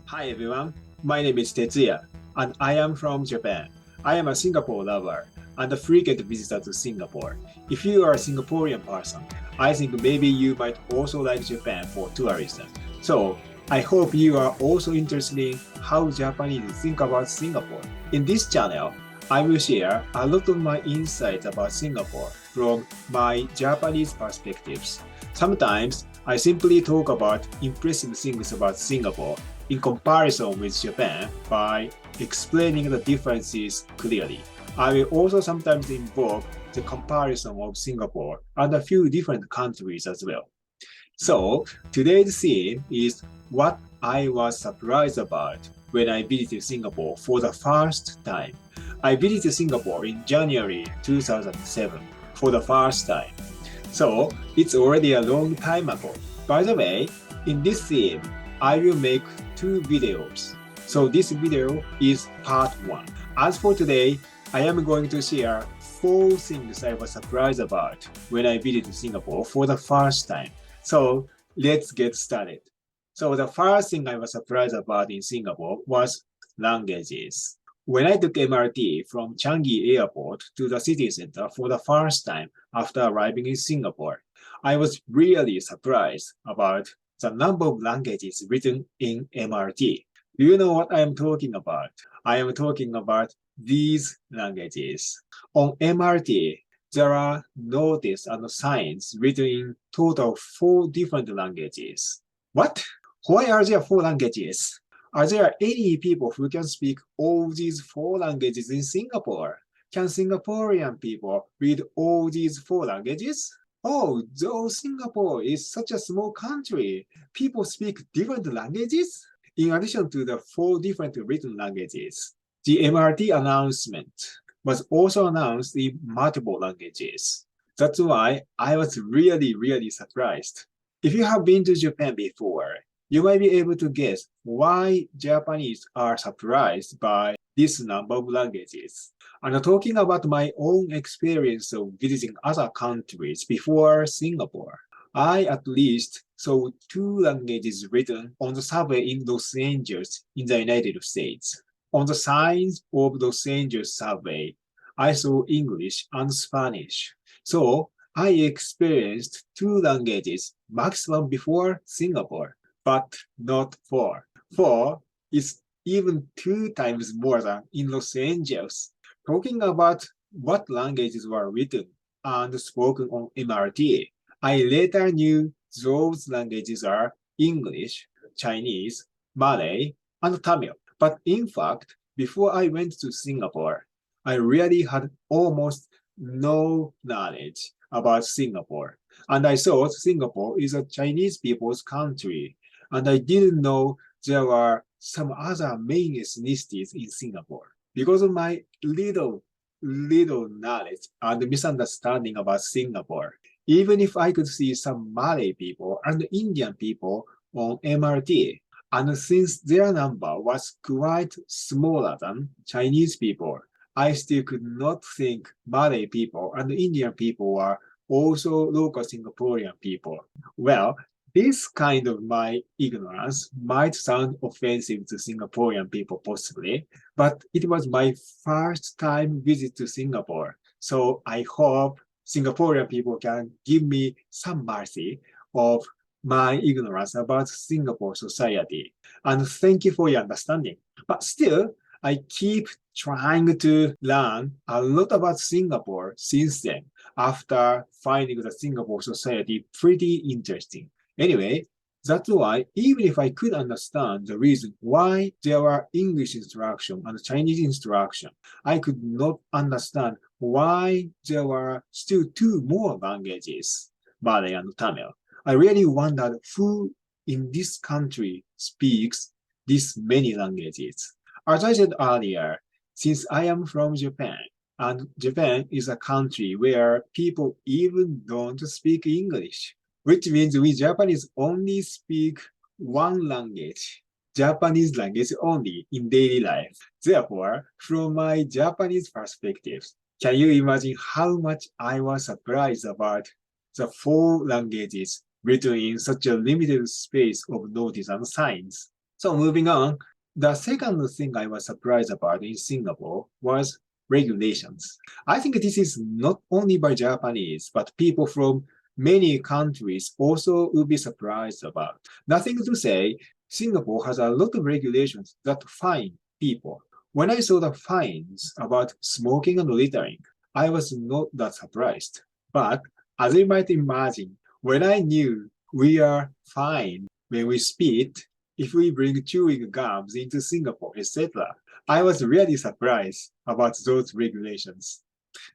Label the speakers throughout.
Speaker 1: Hi everyone, my name is Tetsuya, and I am from Japan. I am a Singapore lover and a frequent visitor to Singapore. If you are a Singaporean person, I think maybe you might also like Japan for tourism. So, I hope you are also interested in how Japanese think about Singapore. In this channel, I will share a lot of my insights about Singapore from my Japanese perspectives. Sometimes I simply talk about impressive things about Singapore in comparison with Japan by explaining the differences clearly. I will also sometimes involve the comparison of Singapore and a few different countries as well. So today's theme is what I was surprised about when I visited Singapore for the first time. I visited Singapore in January 2007 for the first time. So it's already a long time ago. By the way, in this theme, I will make two videos. So this video is part one. As for today, I am going to share four things I was surprised about when I visited Singapore for the first time. So let's get started. So the first thing I was surprised about in Singapore was languages. When I took MRT from Changi Airport to the city center for the first time after arriving in Singapore, I was really surprised about the number of languages written in MRT. Do you know what I am talking about? I am talking about these languages. On MRT, there are notices and signs written in total four different languages. What? Why are there four languages? Are there any people who can speak all these four languages in Singapore? Can Singaporean people read all these four languages? Oh, though Singapore is such a small country, people speak different languages? In addition to the four different written languages, the MRT announcement was also announced in multiple languages. That's why I was really surprised. If you have been to Japan before, you might be able to guess why Japanese are surprised by this number of languages. And talking about my own experience of visiting other countries before Singapore, I at least saw two languages written on the subway in Los Angeles in the United States. On the signs of Los Angeles subway, I saw English and Spanish. So I experienced two languages maximum before Singapore, but not four. Four is even two times more than in Los Angeles. Talking about what languages were written and spoken on MRT, I later knew those languages are English, Chinese, Malay, and Tamil. But in fact, before I went to Singapore, I really had almost no knowledge about Singapore. And I thought Singapore is a Chinese people's country. And I didn't know there were some other main ethnicities in Singapore. Because of my little knowledge and misunderstanding about Singapore, even if I could see some Malay people and Indian people on MRT, and since their number was quite smaller than Chinese people, I still could not think Malay people and Indian people were also local Singaporean people. Well, this kind of my ignorance might sound offensive to Singaporean people possibly, but it was my first time visit to Singapore. So I hope Singaporean people can give me some mercy of my ignorance about Singapore society. And thank you for your understanding. But still, I keep trying to learn a lot about Singapore since then, after finding the Singapore society pretty interesting. Anyway, that's why even if I could understand the reason why there were English instruction and Chinese instruction, I could not understand why there were still two more languages, Malay and Tamil. I really wondered who in this country speaks these many languages. As I said earlier, since I am from Japan, and Japan is a country where people even don't speak English, which means we Japanese only speak one language, Japanese language only in daily life. Therefore, from my Japanese perspective, can you imagine how much I was surprised about the four languages written in such a limited space of notice and signs? So moving on, the second thing I was surprised about in Singapore was regulations. I think this is not only by Japanese, but people from many countries also will be surprised about. Nothing to say, Singapore has a lot of regulations that fine people. When I saw the fines about smoking and littering, I was not that surprised. But as you might imagine, when I knew we are fined when we spit, if we bring chewing gums into Singapore, etc., I was really surprised about those regulations.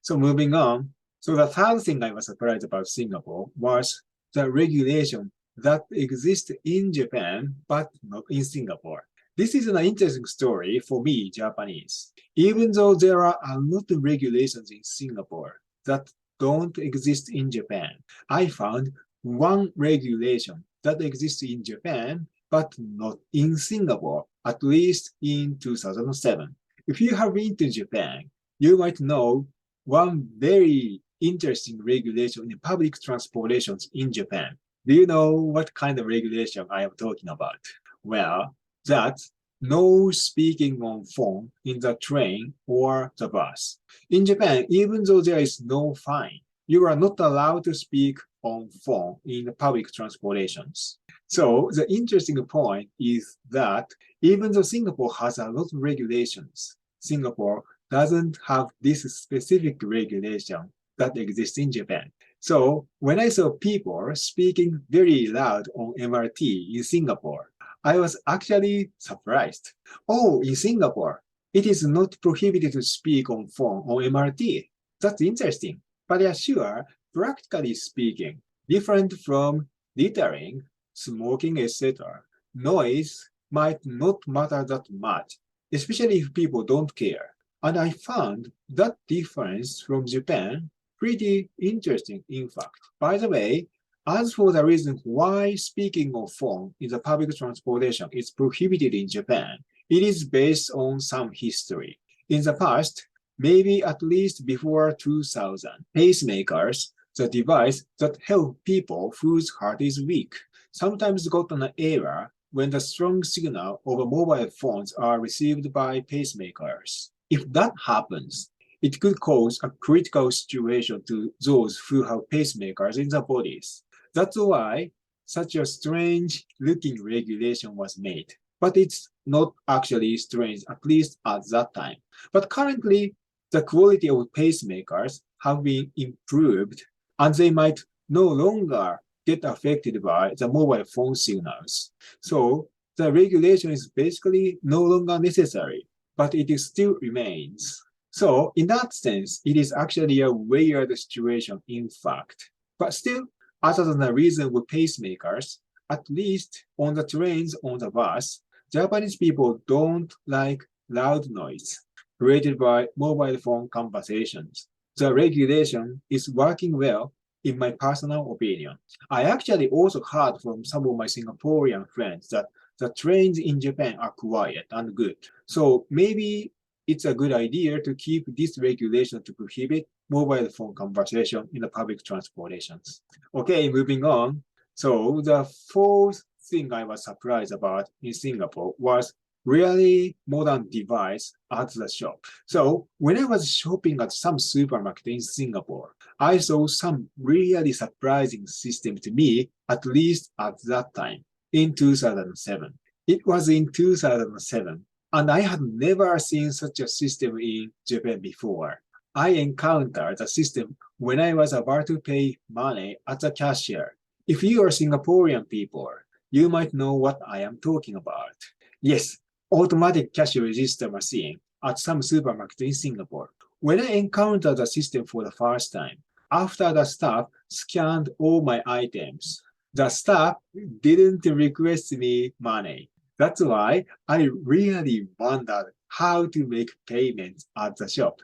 Speaker 1: So moving on, so the third thing I was surprised about Singapore was the regulation that exists in Japan but not in Singapore. This is an interesting story for me, Japanese. Even though there are a lot of regulations in Singapore that don't exist in Japan, I found one regulation that exists in Japan but not in Singapore, at least in 2007. If you have been to Japan, you might know one very interesting regulation in public transportations in Japan. Do you know what kind of regulation I am talking about? Well, that's no speaking on phone in the train or the bus. In Japan, even though there is no fine, you are not allowed to speak on phone in public transportations. So the interesting point is that even though Singapore has a lot of regulations, Singapore doesn't have this specific regulation that exists in Japan. So when I saw people speaking very loud on MRT in Singapore, I was actually surprised. Oh, in Singapore, it is not prohibited to speak on phone on MRT. That's interesting. But yeah, sure, practically speaking, different from littering, smoking, etc., noise might not matter that much, especially if people don't care. And I found that difference from Japan pretty interesting, in fact. By the way, as for the reason why speaking on phone in the public transportation is prohibited in Japan, it is based on some history. In the past, maybe at least before 2000, pacemakers, the device that help people whose heart is weak, sometimes got an error when the strong signal of mobile phones are received by pacemakers. If that happens, it could cause a critical situation to those who have pacemakers in their bodies. That's why such a strange looking regulation was made. But it's not actually strange, at least at that time. But currently, the quality of pacemakers have been improved, and they might no longer get affected by the mobile phone signals. So the regulation is basically no longer necessary, but it still remains. So in that sense, it is actually a weird situation, in fact. But still, other than the reasonable pacemakers, at least on the trains, on the bus, Japanese people don't like loud noise created by mobile phone conversations. The regulation is working well, in my personal opinion. I actually also heard from some of my Singaporean friends that the trains in Japan are quiet and good. So maybe it's a good idea to keep this regulation to prohibit mobile phone conversation in the public transportations. Okay, moving on. So the fourth thing I was surprised about in Singapore was really modern device at the shop. So when I was shopping at some supermarket in Singapore, I saw some really surprising system to me, at least at that time, in 2007. It was in 2007, and I had never seen such a system in Japan before. I encountered the system when I was about to pay money at the cashier. If you are Singaporean people, you might know what I am talking about. Yes, automatic cash register machine at some supermarket in Singapore. When I encountered the system for the first time, after the staff scanned all my items, the staff didn't request me money. That's why I really wondered how to make payments at the shop.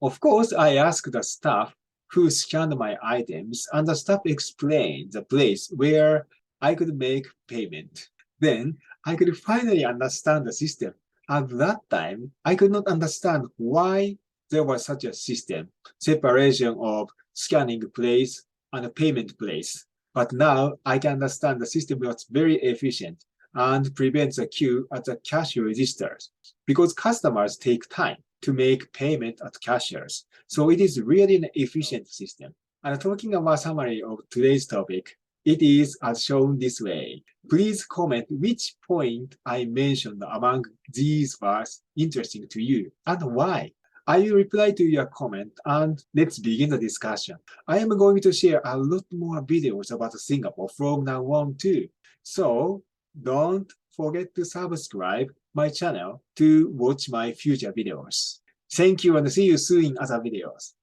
Speaker 1: Of course, I asked the staff who scanned my items, and the staff explained the place where I could make payment. Then I could finally understand the system. At that time, I could not understand why there was such a system, separation of scanning place and payment place. But now I can understand the system was very efficient and prevents a queue at the cash registers because customers take time to make payment at cashiers. So it is really an efficient system. And talking about summary of today's topic, it is as shown this way. Please comment which point I mentioned among these was interesting to you and why. I will reply to your comment and let's begin the discussion. I am going to share a lot more videos about Singapore from now on too. So don't forget to subscribe my channel to watch my future videos. Thank you and see you soon in other videos.